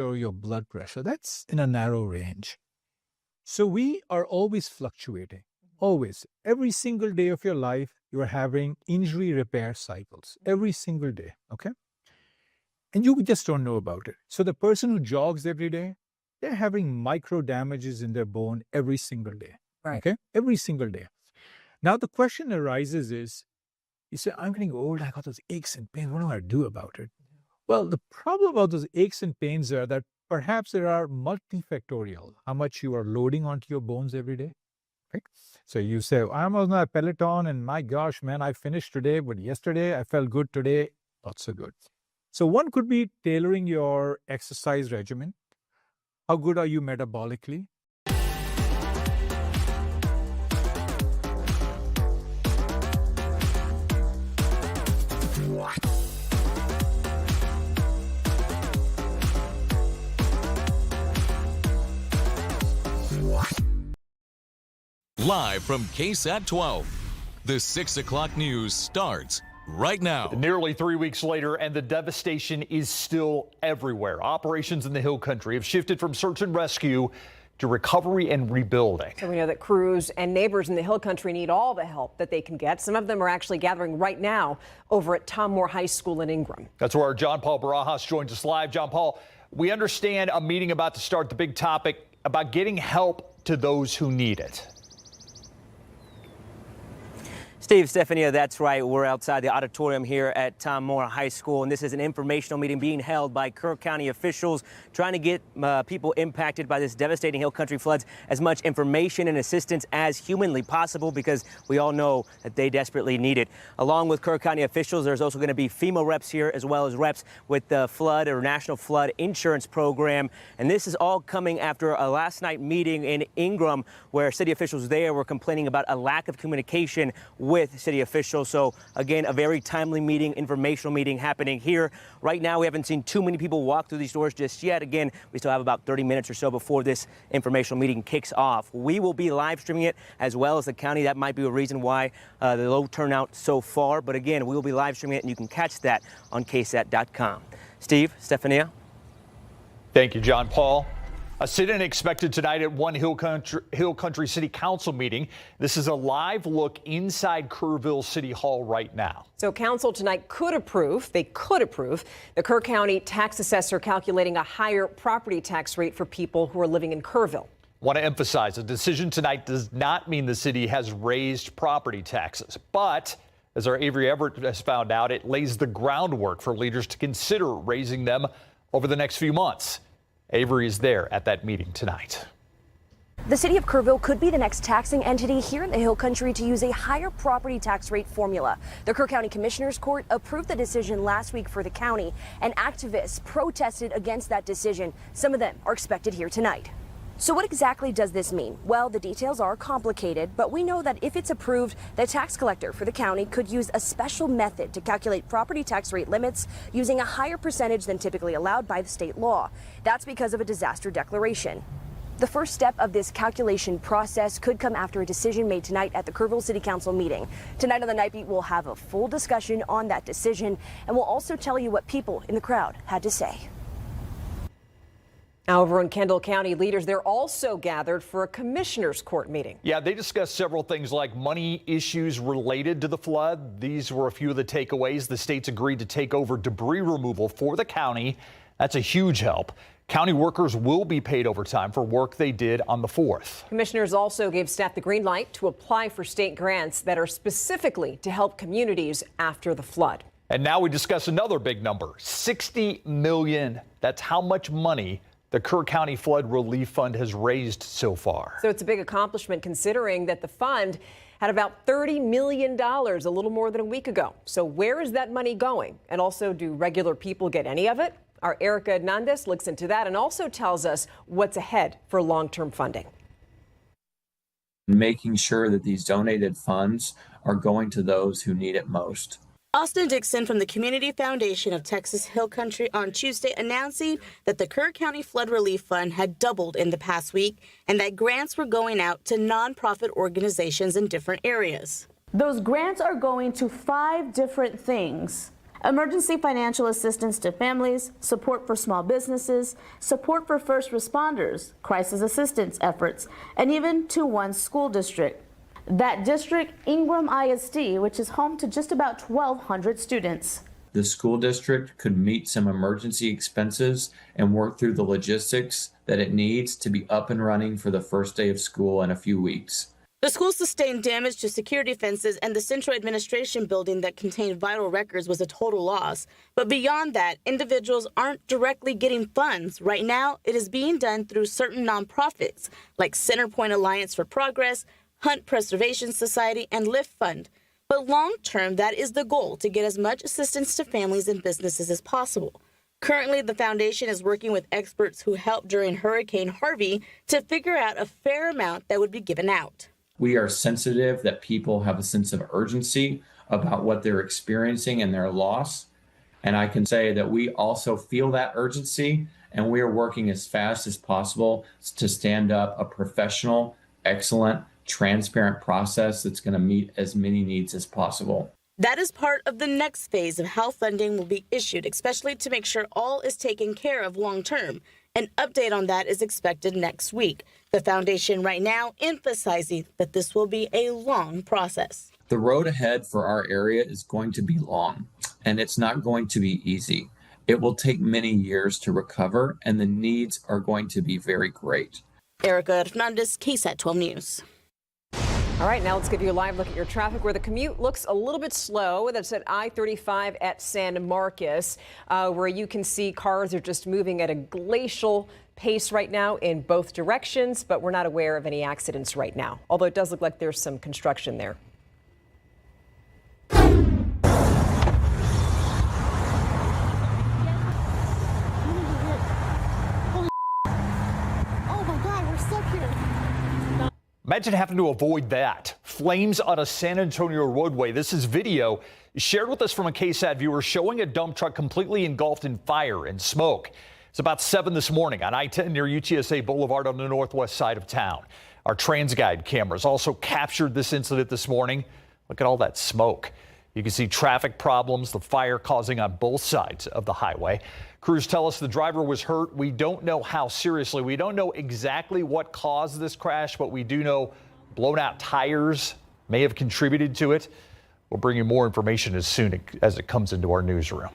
or your blood pressure. That's in a narrow range. So we are always fluctuating, always. Every single day of your life, you are having injury repair cycles, every single day, okay? And you just don't know about it. So the person who jogs every day, they're having micro damages in their bone every single day, okay? Every single day. Now the question arises is, you say, I'm getting old, I got those aches and pains, what do I do about it? Well, the problem about those aches and pains are that perhaps there are multifactorial, how much you are loading onto your bones every day. Right? So you say, I'm on a Peloton and my gosh, man, I finished today, but yesterday I felt good, today, not so good. So one could be tailoring your exercise regimen. How good are you metabolically? Live from KSAT 12, the 6 o'clock news starts right now. Nearly 3 weeks later, and the devastation is still everywhere. Operations in the Hill Country have shifted from search and rescue to recovery and rebuilding. So we know that crews and neighbors in the Hill Country need all the help that they can get. Some of them are actually gathering right now over at Tom Moore High School in Ingram. That's where our John Paul Barajas joins us live. John Paul, we understand a meeting about to start, the big topic about getting help to those who need it. Steve, Stefania, that's right. We're outside the auditorium here at Tom Moore High School, and this is an informational meeting being held by Kerr County officials trying to get people impacted by this devastating Hill Country floods as much information and assistance as humanly possible, because we all know that they desperately need it. Along with Kerr County officials, there's also going to be FEMA reps here, as well as reps with the flood or National Flood Insurance Program. And this is all coming after a last night meeting in Ingram, where city officials there were complaining about a lack of communication with city officials. So again, a very timely meeting, informational meeting happening here. Right now, we haven't seen too many people walk through these doors just yet. Again, we still have about 30 minutes or so before this informational meeting kicks off. We will be live streaming it, as well as the county. That might be a reason why the low turnout so far. But again, we will be live streaming it, and you can catch that on KSAT.com. Steve, Stefania. Thank you, John Paul. A sit-in expected tonight at one Hill Country City Council meeting. This is a live look inside Kerrville City Hall right now. So council tonight could approve the Kerr County tax assessor calculating a higher property tax rate for people who are living in Kerrville. Want to emphasize, a decision tonight does not mean the city has raised property taxes, but as our Avery Everett has found out, it lays the groundwork for leaders to consider raising them over the next few months. Avery is there at that meeting tonight. The city of Kerrville could be the next taxing entity here in the Hill Country to use a higher property tax rate formula. The Kerr County Commissioners Court approved the decision last week for the county, and activists protested against that decision. Some of them are expected here tonight. So what exactly does this mean? Well, the details are complicated, but we know that if it's approved, the tax collector for the county could use a special method to calculate property tax rate limits using a higher percentage than typically allowed by the state law. That's because of a disaster declaration. The first step of this calculation process could come after a decision made tonight at the Kerrville City Council meeting. Tonight on the Night Beat, we'll have a full discussion on that decision, and we'll also tell you what people in the crowd had to say. Now over in Kendall County, leaders there also gathered for a commissioners court meeting. Yeah, they discussed several things like money issues related to the flood. These were a few of the takeaways. The state's agreed to take over debris removal for the county. That's a huge help. County workers will be paid overtime for work they did on the 4th. Commissioners also gave staff the green light to apply for state grants that are specifically to help communities after the flood. And now we discuss another big number, $60 million. That's how much money the Kerr County Flood Relief Fund has raised so far. So it's a big accomplishment considering that the fund had about $30 million a little more than a week ago. So where is that money going? And also, do regular people get any of it? Our Erica Hernandez looks into that and also tells us what's ahead for long-term funding. Making sure that these donated funds are going to those who need it most. Austin Dixon from the Community Foundation of Texas Hill Country on Tuesday announcing that the Kerr County Flood Relief Fund had doubled in the past week and that grants were going out to nonprofit organizations in different areas. Those grants are going to 5 different things. emergency financial assistance to families, support for small businesses, support for first responders, crisis assistance efforts, and even to one school district. That district, Ingram ISD, which is home to just about 1,200 students. The school district could meet some emergency expenses and work through the logistics that it needs to be up and running for the first day of school in a few weeks. The school sustained damage to security fences, and the central administration building that contained vital records was a total loss. But beyond that, individuals aren't directly getting funds. Right now, it is being done through certain nonprofits like Centerpoint Alliance for Progress, Hunt Preservation Society, and Lift Fund. But long-term, that is the goal, to get as much assistance to families and businesses as possible. Currently, the foundation is working with experts who helped during Hurricane Harvey to figure out a fair amount that would be given out. We are sensitive that people have a sense of urgency about what they're experiencing and their loss. And I can say that we also feel that urgency, and we are working as fast as possible to stand up a professional, excellent, transparent process that's going to meet as many needs as possible. That is part of the next phase of how funding will be issued, especially to make sure all is taken care of long term. An update on that is expected next week. The foundation right now emphasizing that this will be a long process. The road ahead for our area is going to be long, and it's not going to be easy. It will take many years to recover, and the needs are going to be very great. Erica Hernandez, KSAT 12 News. All right, now let's give you a live look at your traffic where the commute looks a little bit slow. That's at I-35 at San Marcos, where you can see cars are just moving at a glacial pace right now in both directions, but we're not aware of any accidents right now, although it does look like there's some construction there. Imagine having to avoid that. Flames on a San Antonio roadway. This is video shared with us from a KSAT viewer showing a dump truck completely engulfed in fire and smoke. It's about 7 this morning on I-10 near UTSA Boulevard on the northwest side of town. Our TransGuide cameras also captured this incident this morning. Look at all that smoke. You can see traffic problems, the fire causing on both sides of the highway. Crews tell us the driver was hurt. We don't know how seriously. We don't know exactly what caused this crash, but we do know blown out tires may have contributed to it. We'll bring you more information as soon as it comes into our newsroom.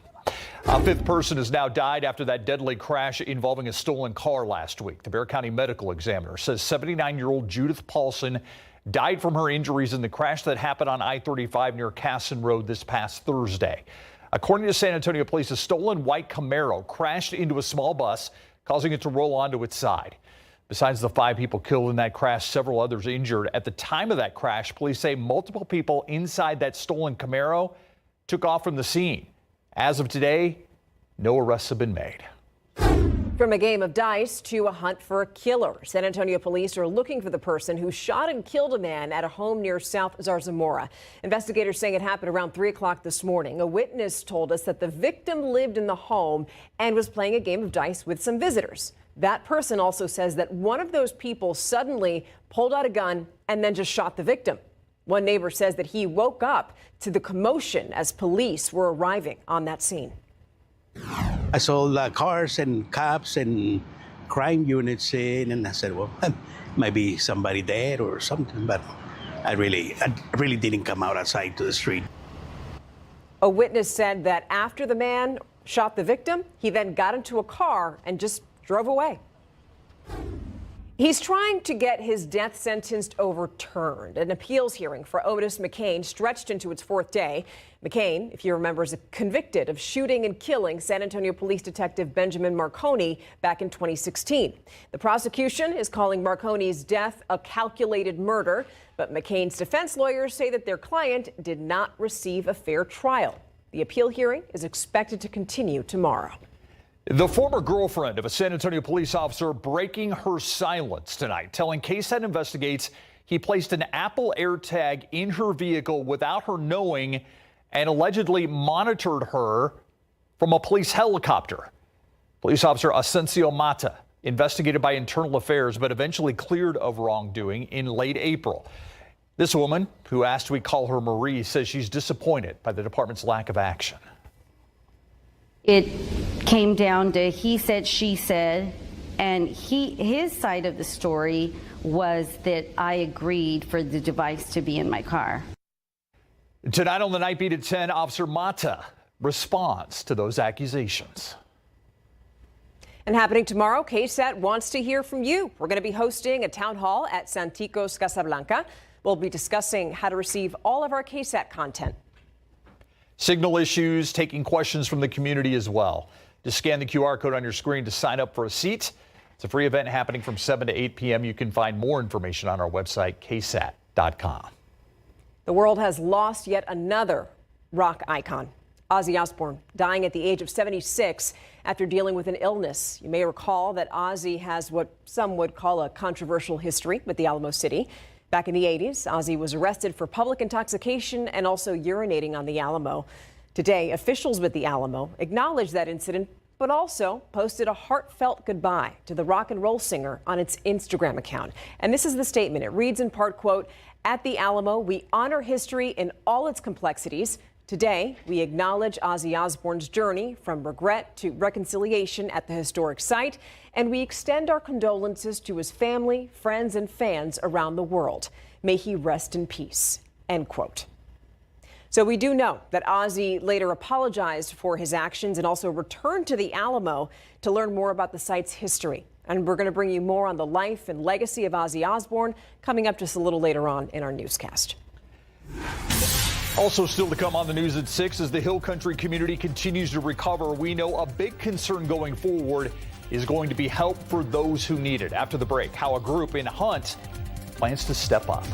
A fifth person has now died after that deadly crash involving a stolen car last week. The Bexar County Medical Examiner says 79-year-old Judith Paulson died from her injuries in the crash that happened on I-35 near Casson Road this past Thursday. According to San Antonio police, a stolen white Camaro crashed into a small bus, causing it to roll onto its side. Besides the 5 people killed in that crash, several others injured. At the time of that crash, police say multiple people inside that stolen Camaro took off from the scene. As of today, no arrests have been made. From a game of dice to a hunt for a killer, San Antonio police are looking for the person who shot and killed a man at a home near South Zarzamora. Investigators saying it happened around 3 o'clock this morning. A witness told us that the victim lived in the home and was playing a game of dice with some visitors. That person also says that one of those people suddenly pulled out a gun and then just shot the victim. One neighbor says that he woke up to the commotion as police were arriving on that scene. I saw cars and cops and crime units in, and I said, well, maybe somebody dead or something, but I really didn't come outside to the street. A witness said that after the man shot the victim, he then got into a car and just drove away. He's trying to get his death sentence overturned. An appeals hearing for Otis McCain stretched into its 4th day. McCain, if you remember, is convicted of shooting and killing San Antonio Police Detective Benjamin Marconi back in 2016. The prosecution is calling Marconi's death a calculated murder, but McCain's defense lawyers say that their client did not receive a fair trial. The appeal hearing is expected to continue tomorrow. The former girlfriend of a San Antonio police officer breaking her silence tonight, telling KSAT investigates he placed an Apple AirTag in her vehicle without her knowing and allegedly monitored her from a police helicopter. Police officer Asensio Mata investigated by Internal Affairs, but eventually cleared of wrongdoing in late April. This woman, who asked we call her Marie, says she's disappointed by the department's lack of action. It came down to he said, she said, and his side of the story was that I agreed for the device to be in my car. Tonight on the Night Beat at 10, Officer Mata responds to those accusations. And happening tomorrow, KSAT wants to hear from you. We're going to be hosting a town hall at Santikos Casablanca. We'll be discussing how to receive all of our KSAT content. Signal issues, taking questions from the community as well. Just scan the QR code on your screen to sign up for a seat. It's a free event happening from 7 to 8 p.m. You can find more information on our website, ksat.com. The world has lost yet another rock icon. Ozzy Osbourne dying at the age of 76 after dealing with an illness. You may recall that Ozzy has what some would call a controversial history with the Alamo City. Back in the 80s, Ozzy was arrested for public intoxication and also urinating on the Alamo. Today, officials with the Alamo acknowledged that incident, but also posted a heartfelt goodbye to the rock and roll singer on its Instagram account. And this is the statement. It reads in part, quote, "At the Alamo, we honor history in all its complexities. Today, we acknowledge Ozzy Osbourne's journey from regret to reconciliation at the historic site, and we extend our condolences to his family, friends, and fans around the world. May he rest in peace," end quote. So we do know that Ozzy later apologized for his actions and also returned to the Alamo to learn more about the site's history. And we're going to bring you more on the life and legacy of Ozzy Osbourne coming up just a little later on in our newscast. Also still to come on the news at 6 as the Hill Country community continues to recover. We know a big concern going forward is going to be help for those who need it. After the break, how a group in Hunt plans to step up.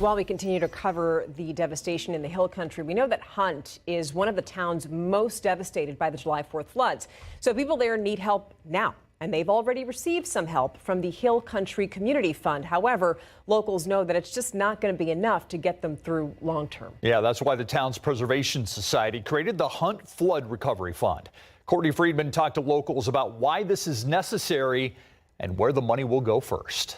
While we continue to cover the devastation in the Hill Country, we know that Hunt is one of the towns most devastated by the July 4th floods. So people there need help now, and they've already received some help from the Hill Country Community Fund. However, locals know that it's just not going to be enough to get them through long term. Yeah, that's why the town's Preservation Society created the Hunt Flood Recovery Fund. Courtney Friedman talked to locals about why this is necessary and where the money will go first.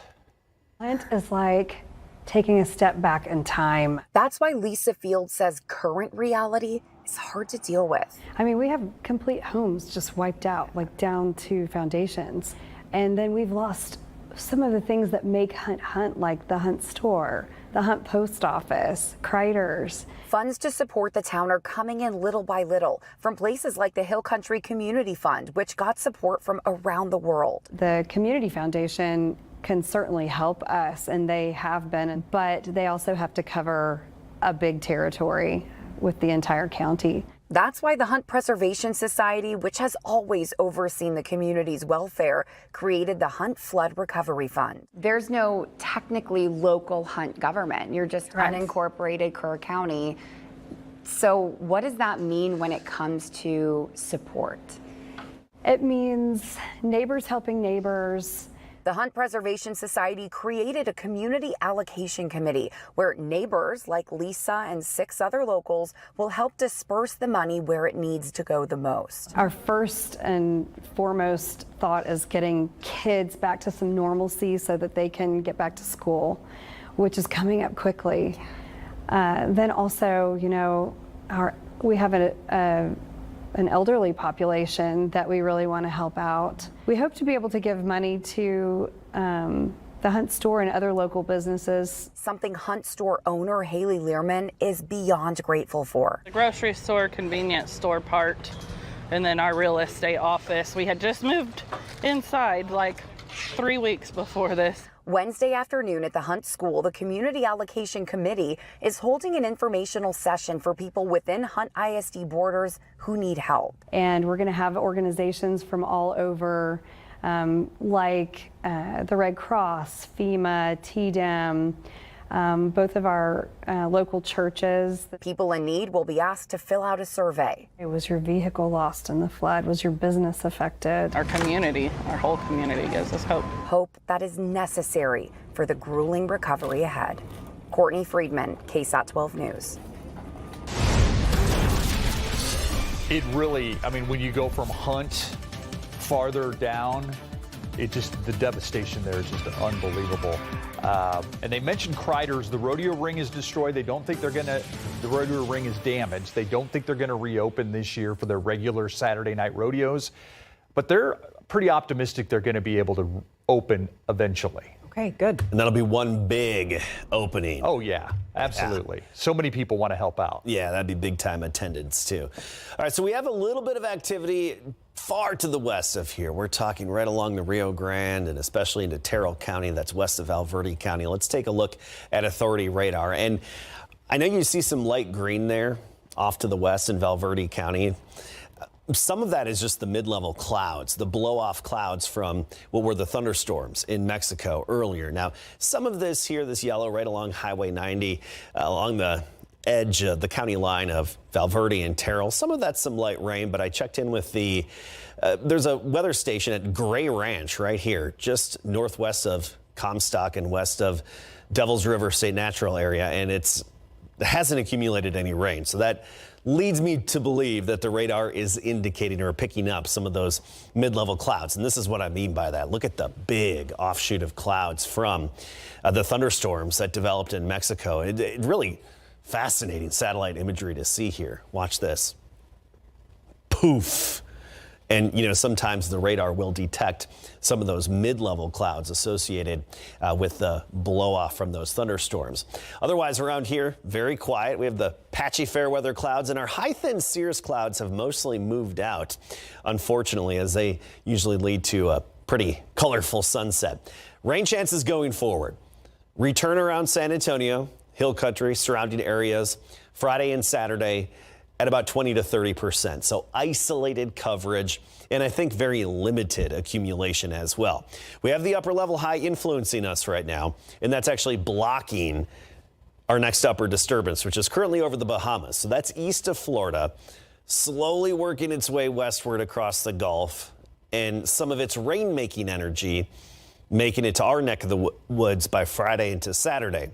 Hunt is like taking a step back in time. That's why Lisa Fields says current reality is hard to deal with. I mean, we have complete homes just wiped out, like down to foundations. And then we've lost some of the things that make Hunt, like the Hunt store, the Hunt post office, Kreiders. Funds to support the town are coming in little by little from places like the Hill Country Community Fund, which got support from around the world. The Community Foundation can certainly help us, and they have been, but they also have to cover a big territory with the entire county. That's why the Hunt Preservation Society, which has always overseen the community's welfare, created the Hunt Flood Recovery Fund. There's no technically local Hunt government. You're just Correct. unincorporated Kerr County. So what does that mean when it comes to support? It means neighbors helping neighbors. The Hunt Preservation Society created a community allocation committee where neighbors like Lisa and 6 other locals will help disperse the money where it needs to go the most. Our first and foremost thought is getting kids back to some normalcy so that they can get back to school, which is coming up quickly. Then also, you know, we have an elderly population that we really want to help out. We hope to be able to give money to the Hunt store and other local businesses. Something Hunt store owner Haley Learman is beyond grateful for. The grocery store, convenience store part, and then our real estate office. We had just moved inside like 3 weeks before this. Wednesday afternoon at the Hunt School, the Community Allocation Committee is holding an informational session for people within Hunt ISD borders who need help. And we're going to have organizations from all over, like the Red Cross, FEMA, TDEM, both of our local churches. People in need will be asked to fill out a survey. Was your vehicle lost in the flood? Was your business affected? Our community, our whole community gives us hope. Hope that is necessary for the grueling recovery ahead. Courtney Friedman, KSAT 12 News. It really, I mean, when you go from Hunt farther down, the devastation there is just unbelievable. And they mentioned Kreiders. The rodeo ring is destroyed. They don't think the rodeo ring is damaged. They don't think they're going to reopen this year for their regular Saturday night rodeos. But they're pretty optimistic they're going to be able to open eventually. Okay, good. And that'll be one big opening. Oh, yeah, absolutely. Yeah. So many people want to help out. Yeah, that'd be big time attendance, too. All right, so we have a little bit of activity far to the west of here. We're talking right along the Rio Grande and especially into Terrell County. That's west of Valverde County. Let's take a look at Authority radar. And I know you see some light green there off to the west in Valverde County. Some of that is just the mid-level clouds, the blow-off clouds from what were the thunderstorms in Mexico earlier. Now, some of this here, this yellow right along Highway 90, along the edge of the county line of Valverde and Terrell. Some of that's some light rain, but I checked in with there's a weather station at Gray Ranch right here, just northwest of Comstock and west of Devil's River State Natural Area, and it hasn't accumulated any rain. So that leads me to believe that the radar is indicating or picking up some of those mid-level clouds. And this is what I mean by that. Look at the big offshoot of clouds from the thunderstorms that developed in Mexico. It really fascinating satellite imagery to see here. Watch this. Poof. And, you know, sometimes the radar will detect some of those mid-level clouds associated with the blow-off from those thunderstorms. Otherwise, around here, very quiet. We have the patchy fair weather clouds, and our high-thin cirrus clouds have mostly moved out, unfortunately, as they usually lead to a pretty colorful sunset. Rain chances going forward. Return around San Antonio, Hill Country, surrounding areas, Friday and Saturday, at about 20 to 30%. So isolated coverage, and I think very limited accumulation as well. We have the upper level high influencing us right now, and that's actually blocking our next upper disturbance, which is currently over the Bahamas. So that's east of Florida, slowly working its way westward across the Gulf, and some of its rain-making energy making it to our neck of the woods by Friday into Saturday.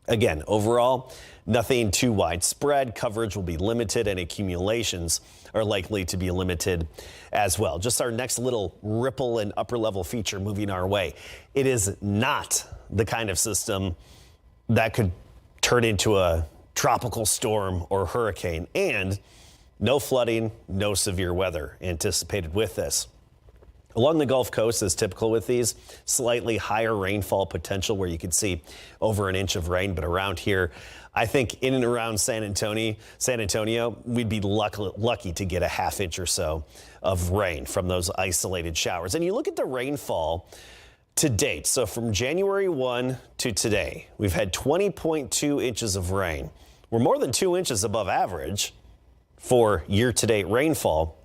Again, overall, nothing too widespread. Coverage will be limited, and accumulations are likely to be limited as well. Just our next little ripple and upper level feature moving our way. It is not the kind of system that could turn into a tropical storm or hurricane, and no flooding, no severe weather anticipated with this. Along the Gulf Coast, as typical with these, slightly higher rainfall potential where you could see over an inch of rain. But around here, I think in and around San Antonio, we'd be lucky to get a half inch or so of rain from those isolated showers. And you look at the rainfall to date. So from January 1 to today, we've had 20.2 inches of rain. We're more than 2 inches above average for year-to-date rainfall.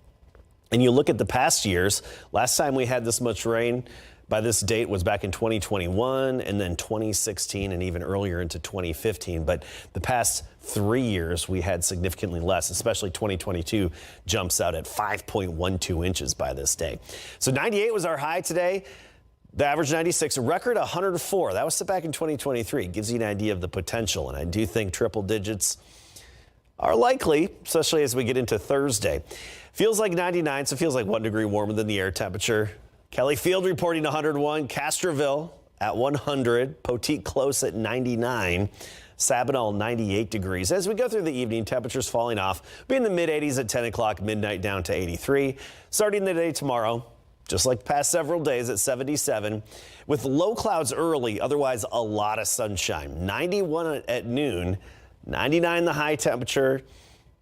And you look at the past years, last time we had this much rain by this date was back in 2021 and then 2016 and even earlier into 2015. But the past 3 years we had significantly less, especially 2022 jumps out at 5.12 inches by this day. So 98 was our high today. The average 96, a record 104. That was set back in 2023. Gives you an idea of the potential. And I do think triple digits are likely, especially as we get into Thursday. Feels like 99, so it feels like 1 degree warmer than the air temperature. Kelly Field reporting 101. Castroville at 100. Poteet close at 99. Sabinal 98 degrees. As we go through the evening, temperatures falling off. Be in the mid 80s at 10 o'clock, midnight down to 83. Starting the day tomorrow, just like the past several days at 77. With low clouds early, otherwise a lot of sunshine. 91 at noon. 99 the high temperature.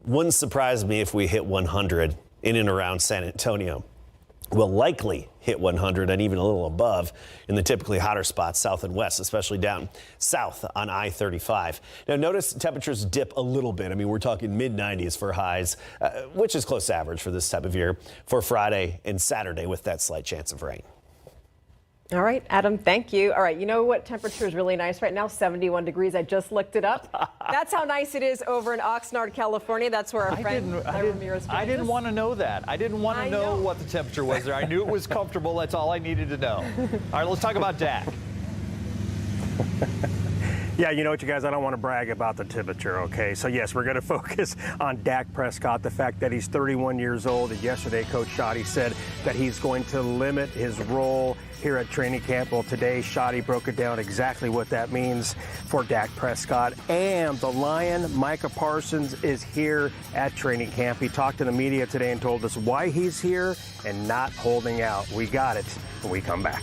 Wouldn't surprise me if we hit 100 in and around San Antonio. We'll likely hit 100 and even a little above in the typically hotter spots south and west, especially down south on I-35. Now notice temperatures dip a little bit. I mean, we're talking mid 90s for highs, which is close to average for this time of year for Friday and Saturday with that slight chance of rain. All right, Adam, thank you. All right, you know what temperature is really nice right now? 71 degrees. I just looked it up. That's how nice it is over in Oxnard, California. That's where our friend Ramirez I didn't want to know that. I didn't want to know what the temperature was there. I knew it was comfortable. That's all I needed to know. All right, let's talk about Dak. Yeah, you know what, you guys, I don't want to brag about the temperature, okay? So, yes, we're going to focus on Dak Prescott, the fact that he's 31 years old. And yesterday, Coach Shoddy said that he's going to limit his role here at training camp. Well, today, Shoddy broke it down exactly what that means for Dak Prescott. And the Lion, Micah Parsons, is here at training camp. He talked to the media today and told us why he's here and not holding out. We got it when we come back.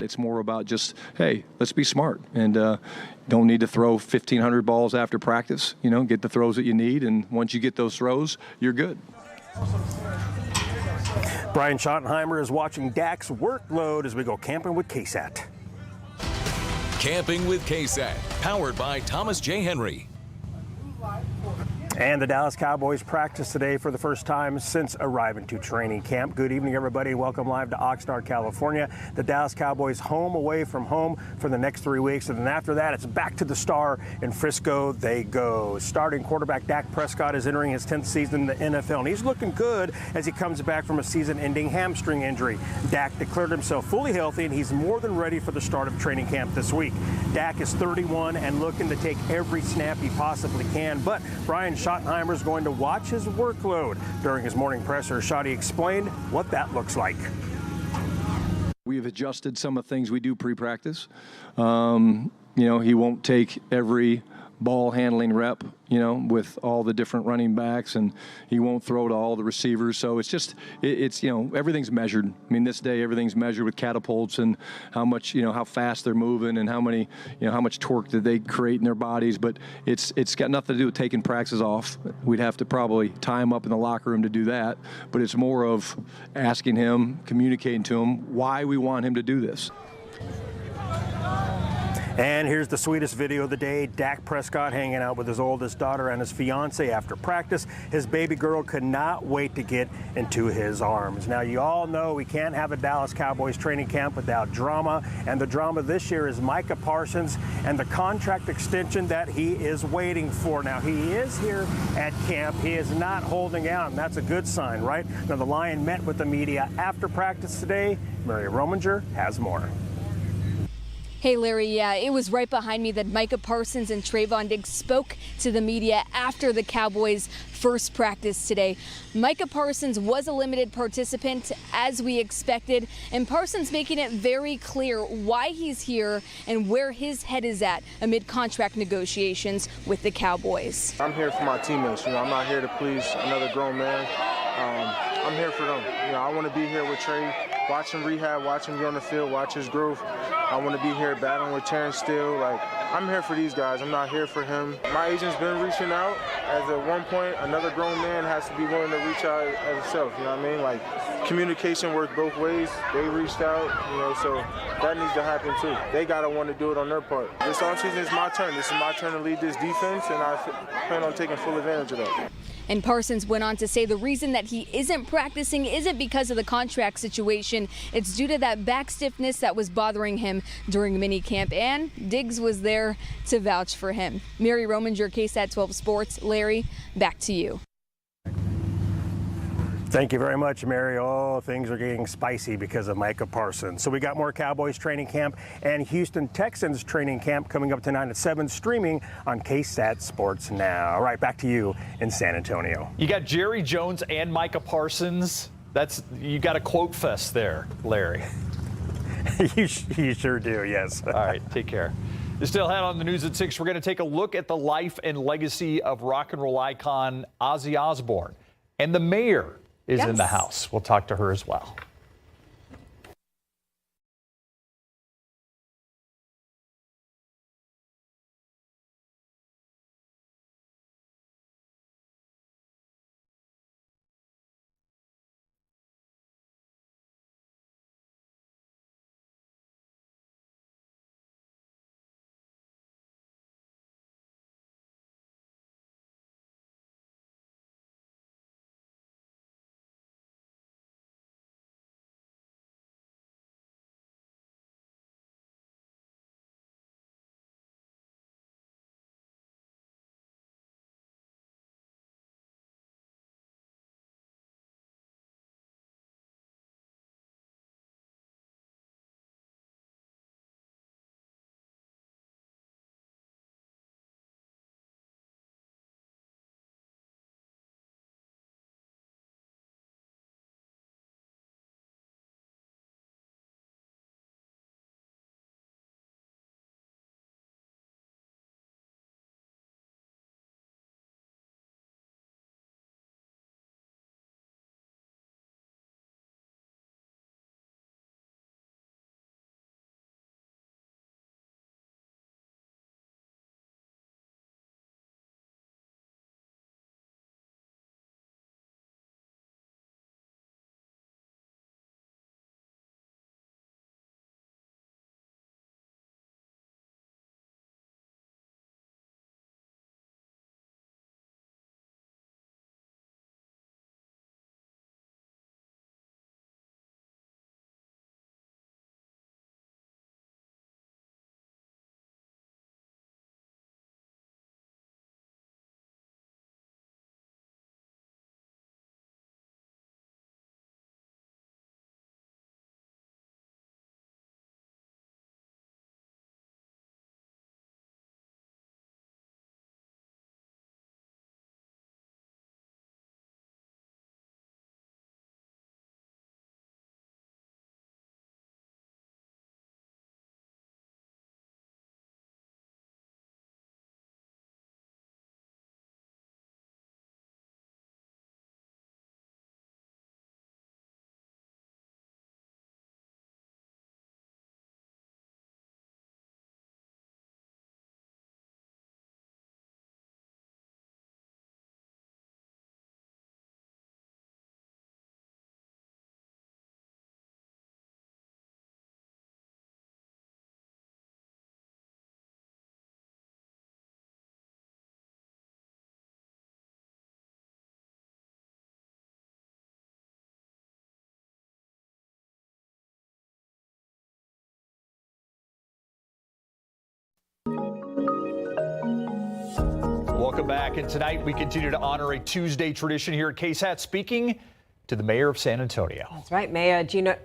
It's more about just, hey, let's be smart and don't need to throw 1,500 balls after practice. Get the throws that you need, and once you get those throws, you're good. Brian Schottenheimer is watching Dak's workload as we go camping with KSAT. Camping with KSAT, powered by Thomas J. Henry. And the Dallas Cowboys practice today for the first time since arriving to training camp. Good evening, everybody. Welcome live to Oxnard, California. The Dallas Cowboys home away from home for the next 3 weeks. And then after that, it's back to the Star in Frisco they go. Starting quarterback Dak Prescott is entering his 10th season in the NFL, and he's looking good as he comes back from a season-ending hamstring injury. Dak declared himself fully healthy, and he's more than ready for the start of training camp this week. Dak is 31 and looking to take every snap he possibly can, but Brian Schottenheimer is going to watch his workload. During his morning presser, Schotty explained what that looks like. We've adjusted some of the things we do pre-practice. He won't take every ball handling rep, with all the different running backs, and he won't throw to all the receivers. So it's just, everything's measured. I mean, this day, everything's measured with catapults and how much, how fast they're moving and how many, how much torque did they create in their bodies. But it's got nothing to do with taking practices off. We'd have to probably tie him up in the locker room to do that. But it's more of asking him, communicating to him why we want him to do this. And here's the sweetest video of the day. Dak Prescott hanging out with his oldest daughter and his fiance after practice. His baby girl could not wait to get into his arms. Now, you all know we can't have a Dallas Cowboys training camp without drama. And the drama this year is Micah Parsons and the contract extension that he is waiting for. Now, he is here at camp. He is not holding out, and that's a good sign, right? Now, the Lion met with the media after practice today. Mary Rominger has more. Hey, Larry, yeah, it was right behind me that Micah Parsons and Trayvon Diggs spoke to the media after the Cowboys' first practice today. Micah Parsons was a limited participant, as we expected, and Parsons making it very clear why he's here and where his head is at amid contract negotiations with the Cowboys. I'm here for my teammates. I'm not here to please another grown man. I'm here for them. I want to be here with Trey, watch him rehab, watch him get on the field, watch his growth. I want to be here battling with Terrence Steele. I'm here for these guys. I'm not here for him. My agent's been reaching out. As at one point, another grown man has to be willing to reach out as himself. You know what I mean? Communication works both ways. They reached out, so that needs to happen too. They got to want to do it on their part. This offseason is my turn. This is my turn to lead this defense, and I plan on taking full advantage of that. And Parsons went on to say the reason that he isn't practicing isn't because of the contract situation. It's due to that back stiffness that was bothering him during minicamp, and Diggs was there to vouch for him. Mary Rominger, KSAT 12 Sports. Larry, back to you. Thank you very much, Mary. Oh, things are getting spicy because of Micah Parsons. So we got more Cowboys training camp and Houston Texans training camp coming up tonight at 7, streaming on KSAT Sports Now. All right, back to you in San Antonio. You got Jerry Jones and Micah Parsons. You got a quote fest there, Larry. You sure do, yes. All right, take care. Still ahead on the news at 6, we're going to take a look at the life and legacy of rock and roll icon Ozzy Osbourne. And the mayor is in the house. We'll talk to her as well. welcome back. And tonight we continue to honor a Tuesday tradition here at KSAT, speaking to the mayor of San Antonio. That's right. Mayor Gina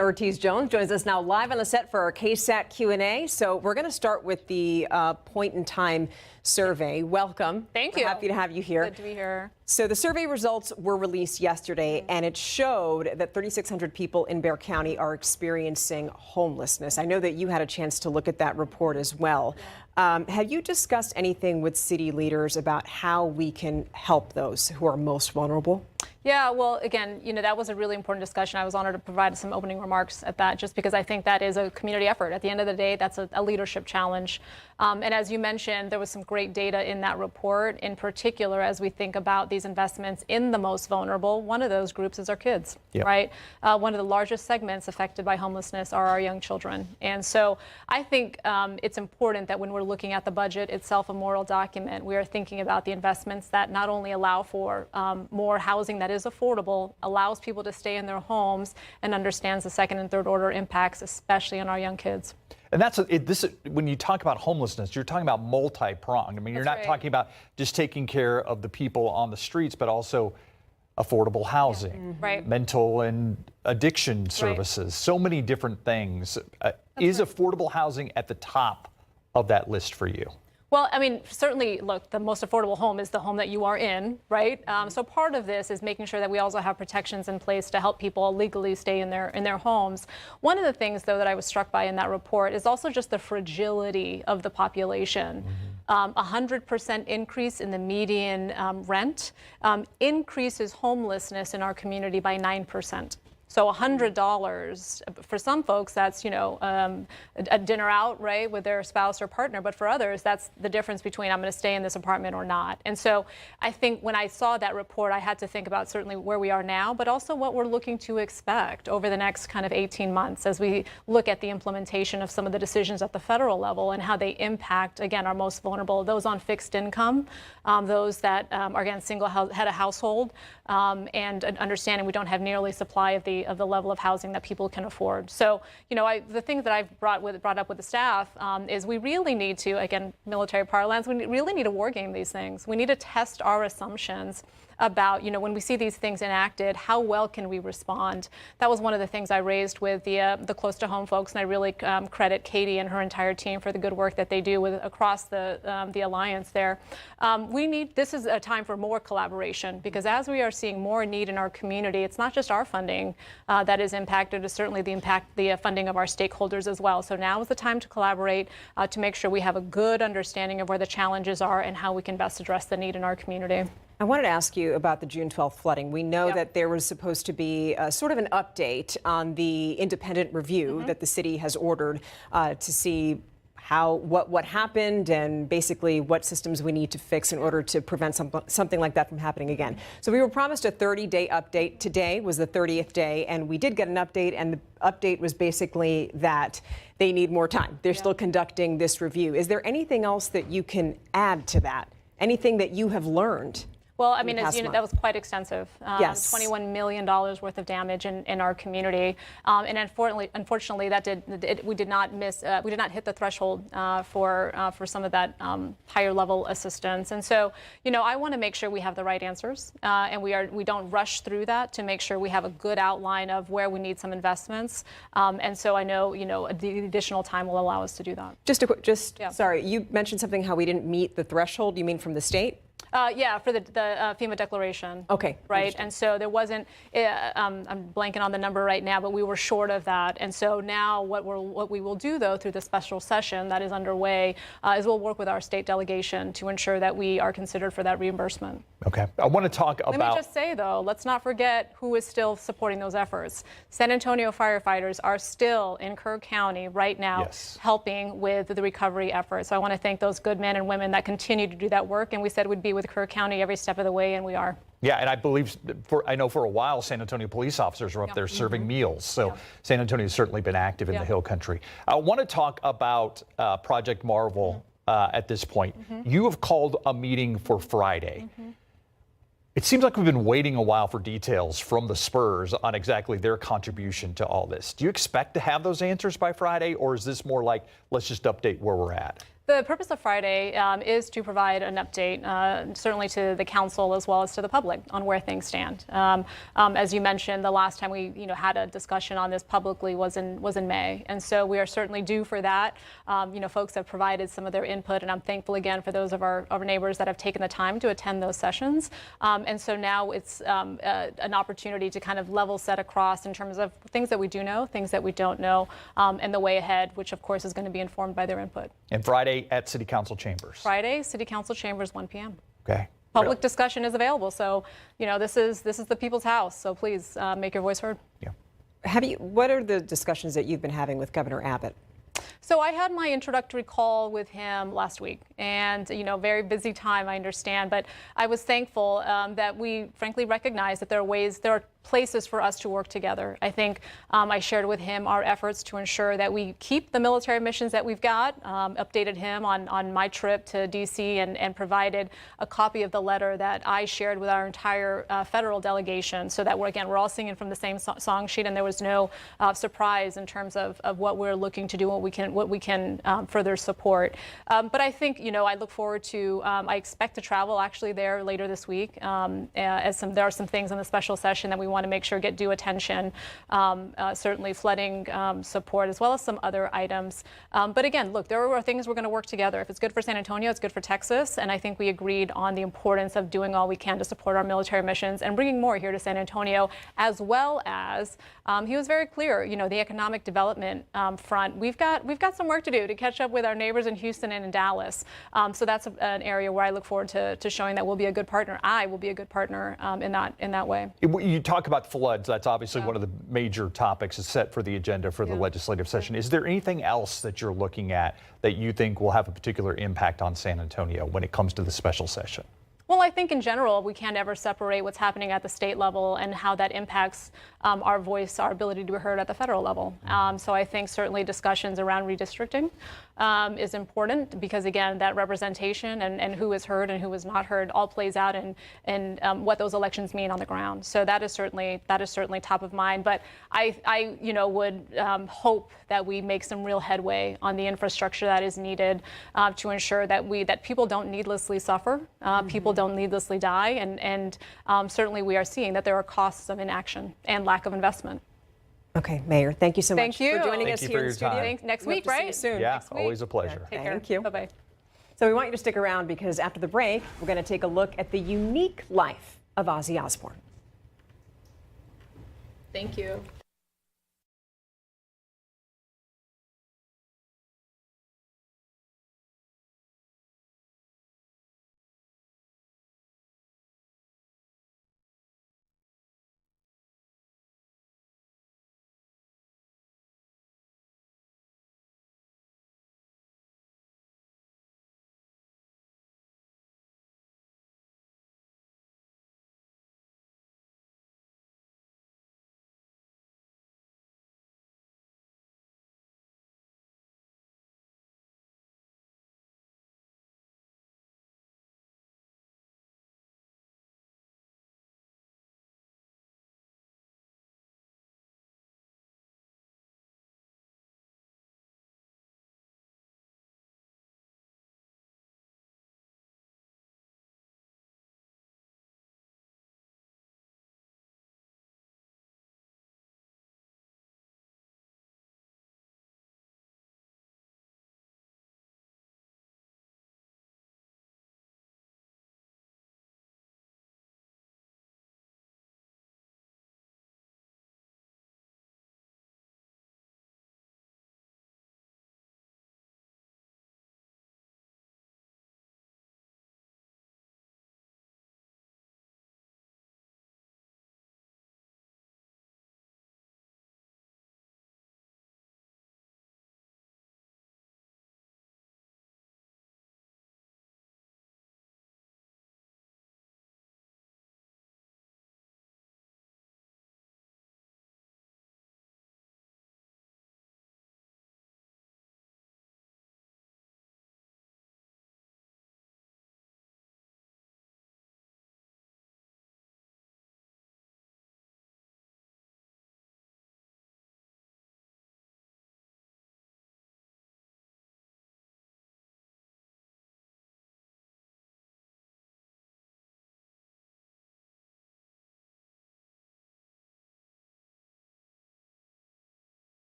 Ortiz-Jones joins us now live on the set for our KSAT Q&A. So we're going to start with the point in time survey. Welcome. Thank you. We're happy to have you here. Good to be here. So the survey results were released yesterday, and it showed that 3,600 people in Bexar County are experiencing homelessness. I know that you had a chance to look at that report as well. Have you discussed anything with city leaders about how we can help those who are most vulnerable? Yeah, well, again, that was a really important discussion. I was honored to provide some opening remarks at that, just because I think that is a community effort. At the end of the day, that's a leadership challenge. And as you mentioned, there was some great data in that report, in particular, as we think about these investments in the most vulnerable. One of those groups is our kids, right? One of the largest segments affected by homelessness are our young children. And so I think it's important that when we're looking at the budget itself, a moral document, we are thinking about the investments that not only allow for more housing that is affordable, allows people to stay in their homes, and understands the second and third order impacts, especially on our young kids. And when you talk about homelessness, you're talking about multi-pronged. I mean, you're not talking about just taking care of the people on the streets, but also affordable housing, mental and addiction services, so many different things. Is affordable housing at the top of that list for you? Well, I mean, certainly, look, the most affordable home is the home that you are in, right? So part of this is making sure that we also have protections in place to help people legally stay in their homes. One of the things, though, that I was struck by in that report is also just the fragility of the population. 100% increase in the median rent increases homelessness in our community by 9%. So $100 for some folks, that's a dinner out, right, with their spouse or partner. But for others, that's the difference between I'm going to stay in this apartment or not. And so I think when I saw that report, I had to think about certainly where we are now, but also what we're looking to expect over the next kind of 18 months as we look at the implementation of some of the decisions at the federal level and how they impact, again, our most vulnerable, those on fixed income, those that are, again, single head of household, and understanding we don't have nearly supply of the level of housing that people can afford. So, the things that I've brought up with the staff is we really need to, again, military parlance, we really need to war game these things. We need to test our assumptions about, when we see these things enacted, how well can we respond? That was one of the things I raised with the close to home folks, and I really credit Katie and her entire team for the good work that they do across the alliance there. This is a time for more collaboration, because as we are seeing more need in our community, it's not just our funding that is impacted, it's certainly the funding of our stakeholders as well. So now is the time to collaborate to make sure we have a good understanding of where the challenges are and how we can best address the need in our community. I wanted to ask you about the June 12th flooding. We know that there was supposed to be sort of an update on the independent review that the city has ordered to see what happened and basically what systems we need to fix in order to prevent something like that from happening again. So we were promised a 30-day update. Today was the 30th day, and we did get an update, and the update was basically that they need more time. They're still conducting this review. Is there anything else that you can add to that? Anything that you have learned? Well, I mean, as you know, that was quite extensive. Yes. $21 million worth of damage in our community, and unfortunately, we did not hit the threshold for some of that higher level assistance. And so, I want to make sure we have the right answers, and we don't rush through that to make sure we have a good outline of where we need some investments. And so I know, the additional time will allow us to do that. Sorry, you mentioned something how we didn't meet the threshold. You mean from the state? Yeah, for the FEMA declaration. Okay. Right. And so there wasn't, I'm blanking on the number right now, but we were short of that. And so now what we will do, though, through the special session that is underway, is we'll work with our state delegation to ensure that we are considered for that reimbursement. Okay. I want to talk about... Let me just say, though, let's not forget who is still supporting those efforts. San Antonio firefighters are still in Kerr County right now helping with the recovery efforts. So I want to thank those good men and women that continue to do that work. And we said we'd be with Kerr County every step of the way, and we are. Yeah, and I believe, I know for a while, San Antonio police officers were up there serving meals. So San Antonio has certainly been active in the Hill Country. I want to talk about Project Marvel at this point. You have called a meeting for Friday. It seems like we've been waiting a while for details from the Spurs on exactly their contribution to all this. Do you expect to have those answers by Friday, or is this more like, let's just update where we're at? The purpose of Friday is to provide an update, certainly to the council as well as to the public on where things stand. As you mentioned, the last time we had a discussion on this publicly was in May, and so we are certainly due for that. Folks have provided some of their input, and I'm thankful again for those of our neighbors that have taken the time to attend those sessions. And so now it's an opportunity to kind of level set across in terms of things that we do know, things that we don't know, and the way ahead, which of course is going to be informed by their input. And Friday at City Council chambers. Friday, City Council chambers, 1 p.m. Okay. Public discussion is available. So, this is the people's house. So please make your voice heard. Yeah. What are the discussions that you've been having with Governor Abbott? So I had my introductory call with him last week, and very busy time, I understand, but I was thankful that we frankly recognize that there are places for us to work together. I think I shared with him our efforts to ensure that we keep the military missions that we've got, updated him on my trip to D.C. and provided a copy of the letter that I shared with our entire federal delegation, so that we're all singing from the same song sheet, and there was no surprise in terms of what we're looking to do, what we can further support. But I think I look forward to. I expect to travel actually there later this week. There are some things in the special session that we want to make sure get due attention, certainly flooding support, as well as some other items. But again, look, there are things we're going to work together. If it's good for San Antonio, it's good for Texas. And I think we agreed on the importance of doing all we can to support our military missions and bringing more here to San Antonio, as well as he was very clear, the economic development front. We've got some work to do to catch up with our neighbors in Houston and in Dallas. So that's an area where I look forward to showing that we'll be a good partner. I will be a good partner in that way. You talk about floods. That's obviously one of the major topics is set for the agenda for the legislative session. Is there anything else that you're looking at that you think will have a particular impact on San Antonio when it comes to the special session? Well, I think in general, we can't ever separate what's happening at the state level and how that impacts our voice, our ability to be heard at the federal level. So I think certainly discussions around redistricting is important because, again, that representation and who is heard and who is not heard all plays out in what those elections mean on the ground. So that is certainly top of mind. But I would hope that we make some real headway on the infrastructure that is needed to ensure that people don't needlessly suffer, people don't needlessly die, and certainly we are seeing that there are costs of inaction and lack of investment. Okay, Mayor, thank you so much for joining us here in the studio. Next week, right? See you soon. Yeah, always a pleasure. Take care. Thank you. Bye-bye. So we want you to stick around because after the break, we're going to take a look at the unique life of Ozzy Osbourne. Thank you.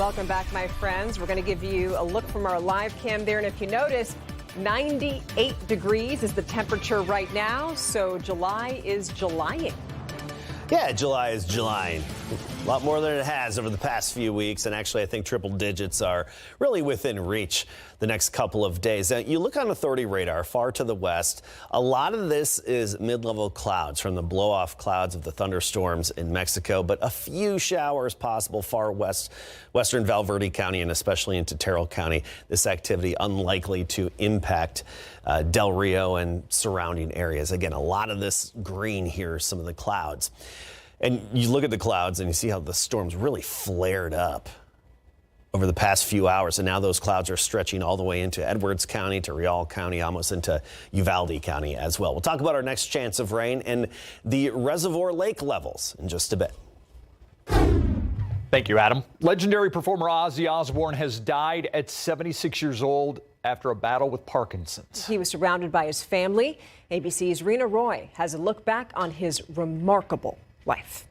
Welcome back, my friends. We're going to give you a look from our live cam there. And if you notice, 98 degrees is the temperature right now. So July is Julying. Yeah, July is July. A lot more than it has over the past few weeks. And actually, I think triple digits are really within reach the next couple of days. Now, you look on authority radar far to the west. A lot of this is mid-level clouds from the blow-off clouds of the thunderstorms in Mexico, but a few showers possible far western Valverde County and especially into Terrell County. This activity unlikely to impact Del Rio and surrounding areas. Again, a lot of this green here, some of the clouds. And you look at the clouds and you see how the storms really flared up over the past few hours. And now those clouds are stretching all the way into Edwards County, to Real County, almost into Uvalde County as well. We'll talk about our next chance of rain and the reservoir lake levels in just a bit. Thank you, Adam. Legendary performer Ozzy Osbourne has died at 76 years old after a battle with Parkinson's. He was surrounded by his family. ABC's Rena Roy has a look back on his remarkable life.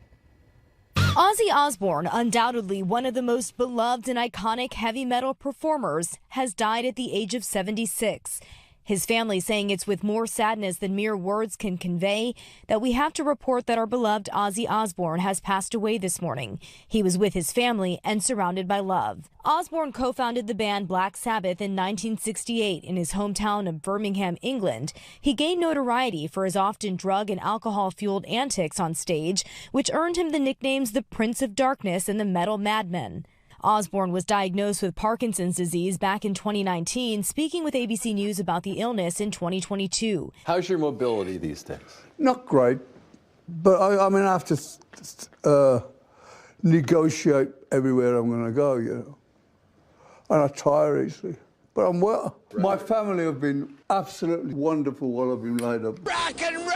Ozzy Osbourne, undoubtedly one of the most beloved and iconic heavy metal performers, has died at the age of 76. His family saying it's with more sadness than mere words can convey that we have to report that our beloved Ozzy Osbourne has passed away this morning. He was with his family and surrounded by love. Osbourne co-founded the band Black Sabbath in 1968 in his hometown of Birmingham, England. He gained notoriety for his often drug and alcohol-fueled antics on stage, which earned him the nicknames the Prince of Darkness and the Metal Madman. Osbourne was diagnosed with Parkinson's disease back in 2019, speaking with ABC News about the illness in 2022. How's your mobility these days? Not great, but I mean, I have to negotiate everywhere I'm going to go, you know. And I tire easily, but I'm well. Right. My family have been absolutely wonderful while I've been laid up. Rock and roll!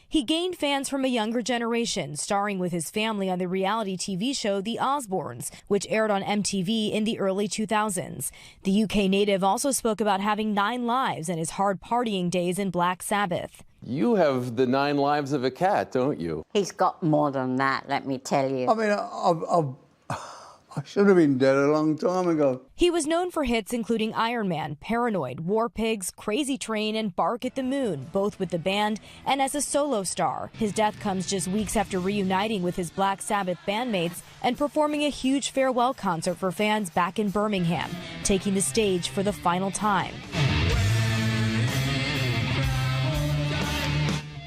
He gained fans from a younger generation, starring with his family on the reality TV show The Osbournes, which aired on MTV in the early 2000s. The UK native also spoke about having 9 lives and his hard partying days in Black Sabbath. You have the 9 lives of a cat, don't you? He's got more than that, let me tell you. I mean, I should have been dead a long time ago. He was known for hits including Iron Man, Paranoid, War Pigs, Crazy Train, and Bark at the Moon, both with the band and as a solo star. His death comes just weeks after reuniting with his Black Sabbath bandmates and performing a huge farewell concert for fans back in Birmingham, taking the stage for the final time.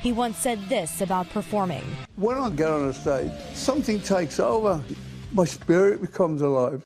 He once said this about performing. When I get on a stage, something takes over. My spirit becomes alive.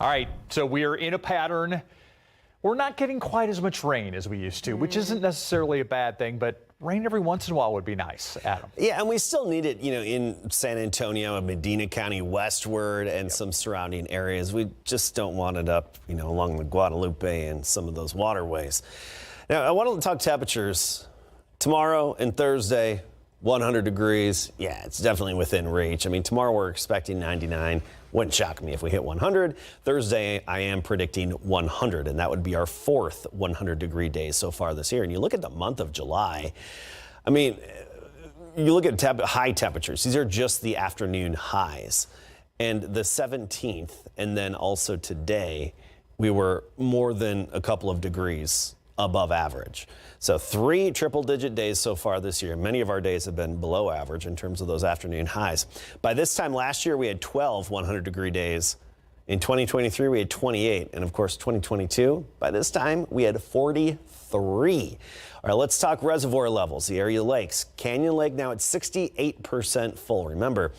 All right, so we are in a pattern. We're not getting quite as much rain as we used to, which isn't necessarily a bad thing, but rain every once in a while would be nice, Adam. Yeah, and we still need it, in San Antonio and Medina County westward and some surrounding areas. We just don't want it up, along the Guadalupe and some of those waterways. Now, I want to talk temperatures. Tomorrow and Thursday, 100 degrees. Yeah, it's definitely within reach. I mean, tomorrow we're expecting 99. Wouldn't shock me if we hit 100. Thursday, I am predicting 100, and that would be our fourth 100-degree day so far this year. And you look at the month of July, I mean, you look at high temperatures. These are just the afternoon highs. And the 17th, and then also today, we were more than a couple of degrees above average. So 3 triple-digit days so far this year. Many of our days have been below average in terms of those afternoon highs. By this time last year, we had 12 100-degree days. In 2023, we had 28. And of course, 2022, by this time, we had 43. All right, let's talk reservoir levels, the area lakes. Canyon Lake now at 68% full. Remember,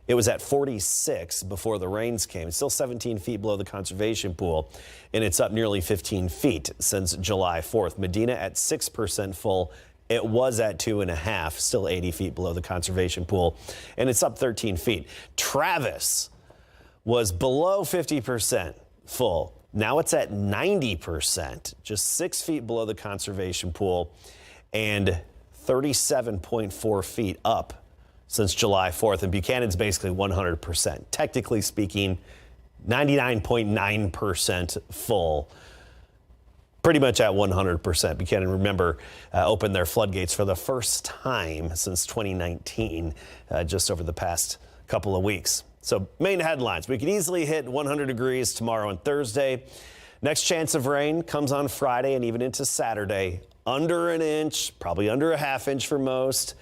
it was at 46 before the rains came. It's still 17 feet below the conservation pool, and it's up nearly 15 feet since July 4th. Medina at 6% full. It was at 2.5, still 80 feet below the conservation pool, and it's up 13 feet. Travis was below 50% full. Now it's at 90%, just 6 feet below the conservation pool, and 37.4 feet up since July 4th, and Buchanan's basically 100%. Technically speaking, 99.9% full, pretty much at 100%. Buchanan, remember, opened their floodgates for the first time since 2019, just over the past couple of weeks. So main headlines, we could easily hit 100 degrees tomorrow and Thursday. Next chance of rain comes on Friday and even into Saturday. Under an inch, probably under a half inch for most.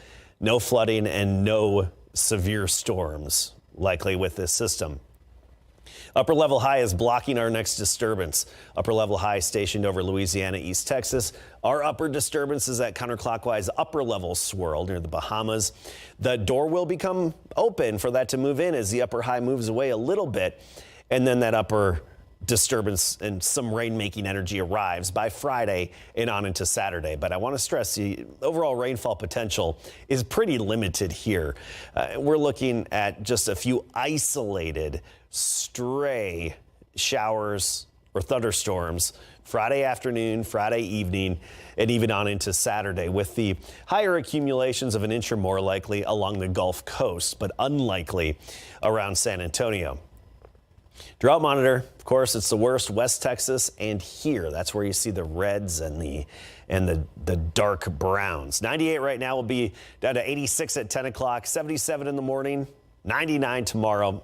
No flooding and no severe storms likely with this system. Upper level high is blocking our next disturbance. Upper level high stationed over Louisiana, East Texas. Our upper disturbance is that counterclockwise upper level swirl near the Bahamas. The door will become open for that to move in as the upper high moves away a little bit, and then that upper disturbance and some rain-making energy arrives by Friday and on into Saturday. But I want to stress the overall rainfall potential is pretty limited here. We're looking at just a few isolated stray showers or thunderstorms Friday afternoon, Friday evening, and even on into Saturday, with the higher accumulations of an inch or more likely along the Gulf Coast, but unlikely around San Antonio. Drought monitor, of course, it's the worst West Texas and here. That's where you see the reds and the dark browns. 98 right now will be down to 86 at 10 o'clock, 77 in the morning, 99 tomorrow.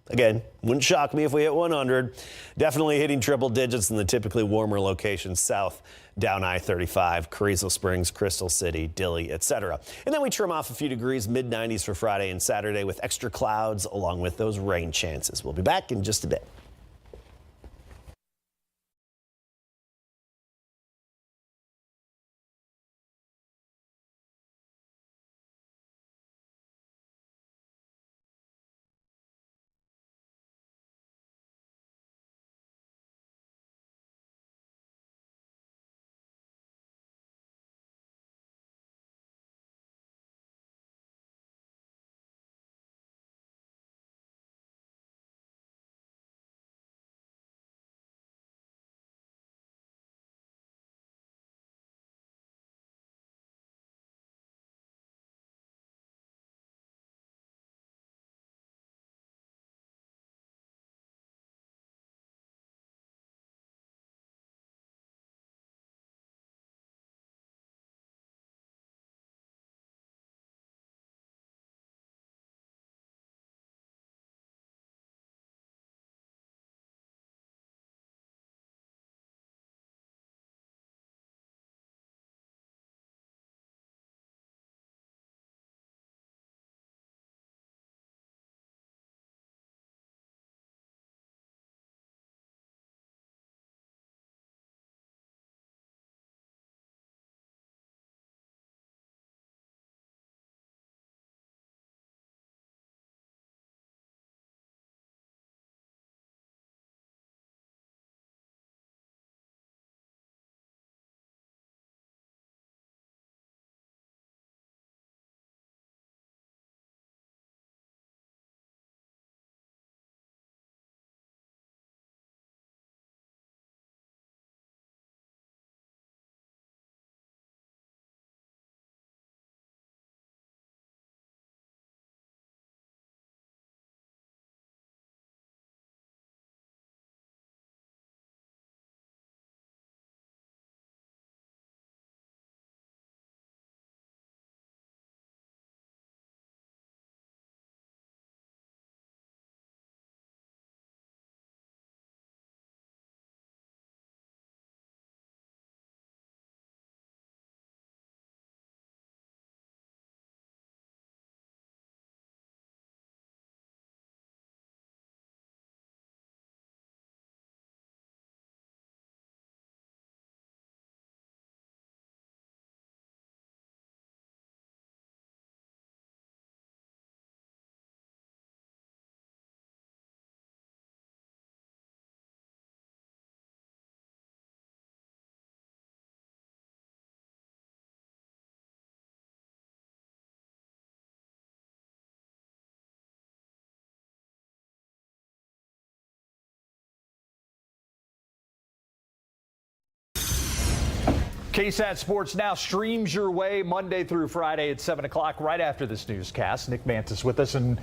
Again, wouldn't shock me if we hit 100. Definitely hitting triple digits in the typically warmer locations south down I-35, Carrizo Springs, Crystal City, Dilley, etc. And then we trim off a few degrees, mid-90s for Friday and Saturday with extra clouds along with those rain chances. We'll be back in just a bit. KSAT Sports Now streams your way Monday through Friday at 7 o'clock right after this newscast. Nick Mantis with us. And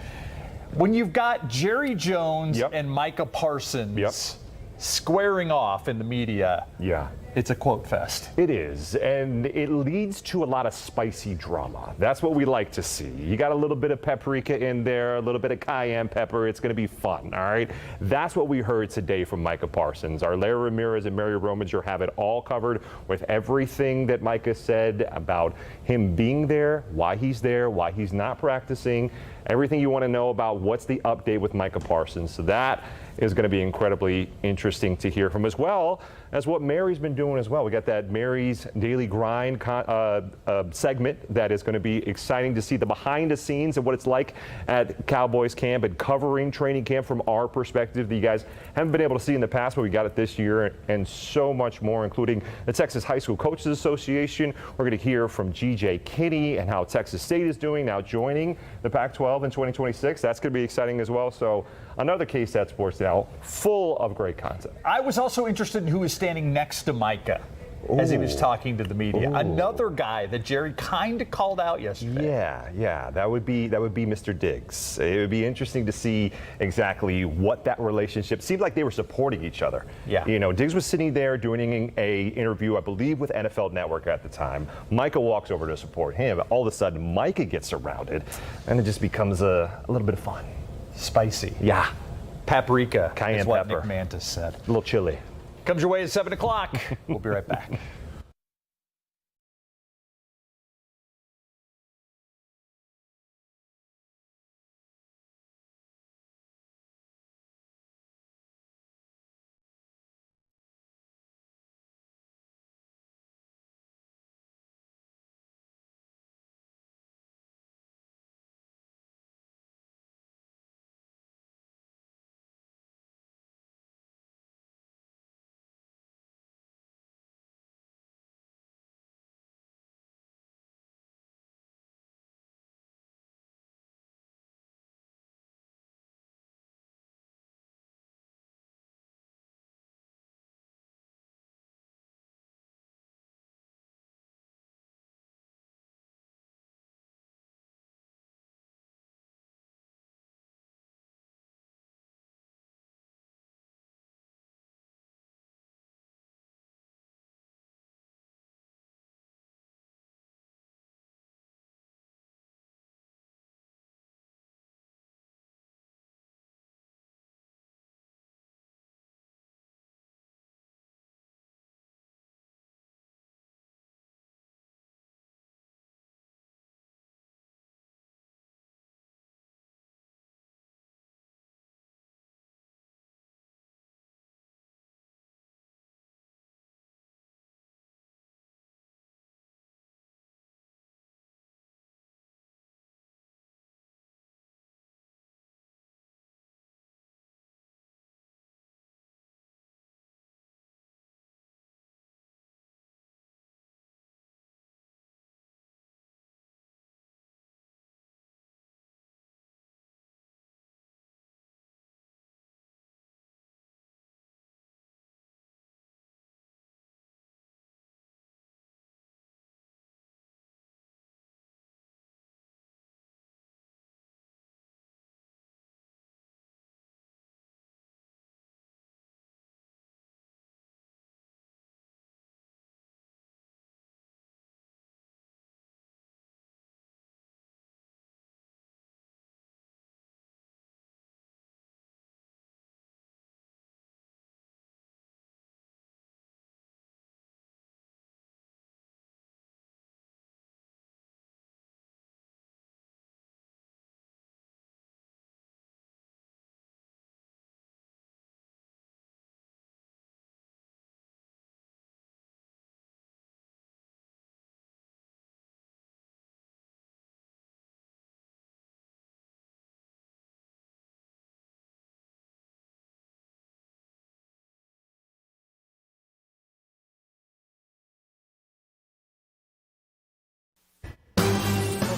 when you've got Jerry Jones and Micah Parsons squaring off in the media, it's a quote fest. It is, and it leads to a lot of spicy drama. That's what we like to see. You got a little bit of paprika in there, a little bit of cayenne pepper. It's going to be fun, all right? That's what we heard today from Micah Parsons. Our Larry Ramirez and Mary Rominger have it all covered with everything that Micah said about him being there, why he's not practicing, everything you want to know about what's the update with Micah Parsons. So that is going to be incredibly interesting to hear from, as well as what Mary's been doing as well. We got that Mary's Daily Grind segment that is going to be exciting to see the behind the scenes of what it's like at Cowboys camp and covering training camp from our perspective that you guys haven't been able to see in the past, but we got it this year, and so much more, including the Texas High School Coaches Association. We're going to hear from GJ Kinney and how Texas State is doing now, joining the Pac-12 in 2026. That's going to be exciting as well. So another KSAT Sports Now full of great content. I was also interested in who was standing next to Micah as he was talking to the media. Another guy that Jerry kind of called out yesterday. Yeah, that would be Mr. Diggs. It would be interesting to see exactly what that relationship seemed like. They were supporting each other. Yeah. You know, Diggs was sitting there doing a interview, I believe, with NFL Network at the time. Micah walks over to support him. All of a sudden, Micah gets surrounded, and it just becomes a little bit of fun. Spicy. Yeah. Paprika, cayenne is what pepper. Nick Mantis said. A little chili. Comes your way at 7 o'clock. We'll be right back.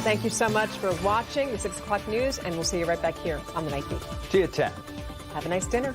Thank you so much for watching the 6 o'clock news, and we'll see you right back here on the Night Beat. See you at 10. Have a nice dinner.